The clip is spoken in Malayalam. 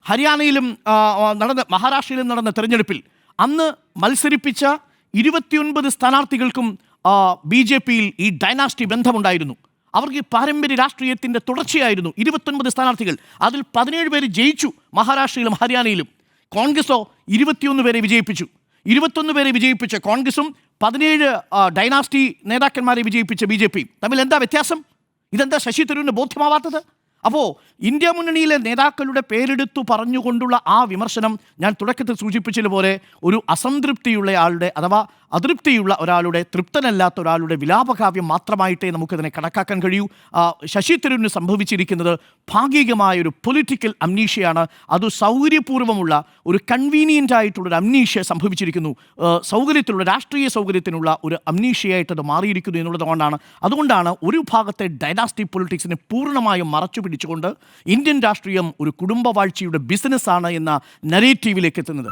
ഹരിയാനയിലും മഹാരാഷ്ട്രയിലും നടന്ന തെരഞ്ഞെടുപ്പിൽ അന്ന് മത്സരിപ്പിച്ച 29 സ്ഥാനാർത്ഥികൾക്കും BJPയിൽ ഈ ഡൈനാസ്റ്റി ബന്ധമുണ്ടായിരുന്നു. അവർക്ക് പാരമ്പര്യ രാഷ്ട്രീയത്തിൻ്റെ തുടർച്ചയായിരുന്നു. 29 സ്ഥാനാർത്ഥികൾ, അതിൽ 17 പേര് ജയിച്ചു മഹാരാഷ്ട്രയിലും ഹരിയാനയിലും. കോൺഗ്രസോ 21 പേരെ വിജയിപ്പിച്ചു. 21 പേരെ വിജയിപ്പിച്ച കോൺഗ്രസും 17 ഡൈനാസ്റ്റി നേതാക്കന്മാരെ വിജയിപ്പിച്ച BJP തമ്മിൽ എന്താ വ്യത്യാസം? ഇതെന്താ ശശി തരൂരിന് ബോധ്യമാവാത്തത്? അപ്പോൾ ഇന്ത്യ മുന്നണിയിലെ നേതാക്കളുടെ പേരെടുത്തു പറഞ്ഞുകൊണ്ടുള്ള ആ വിമർശനം ഞാൻ തുടക്കത്തിൽ സൂചിപ്പിച്ചതുപോലെ ഒരു അസംതൃപ്തിയുള്ള ആളുടെ അഥവാ അതൃപ്തിയുള്ള ഒരാളുടെ, തൃപ്തനല്ലാത്ത ഒരാളുടെ വിലാപകാവ്യം മാത്രമായിട്ടേ നമുക്കിതിനെ കണക്കാക്കാൻ കഴിയൂ. ശശി തരൂരിന് സംഭവിച്ചിരിക്കുന്നത് ഭാഗികമായൊരു പൊളിറ്റിക്കൽ അംനീഷ്യയാണ്. അത് സൗകര്യപൂർവ്വമുള്ള ഒരു കൺവീനിയൻ്റ് ആയിട്ടുള്ളൊരു അംനീഷ്യ സംഭവിച്ചിരിക്കുന്നു. സൗകര്യത്തിലുള്ള രാഷ്ട്രീയ സൗകര്യത്തിനുള്ള ഒരു അംനീഷ്യയായിട്ടത് മാറിയിരിക്കുന്നു എന്നുള്ളതുകൊണ്ടാണ്. അതുകൊണ്ടാണ് ഒരു ഭാഗത്തെ ഡൈനാസ്റ്റി പൊളിറ്റിക്സിനെ പൂർണ്ണമായും മറച്ചു പിടിച്ചുകൊണ്ട് ഇന്ത്യൻ രാഷ്ട്രീയം ഒരു കുടുംബവാഴ്ചയുടെ ബിസിനസ്സാണ് എന്ന നരേറ്റീവിലേക്ക് എത്തുന്നത്.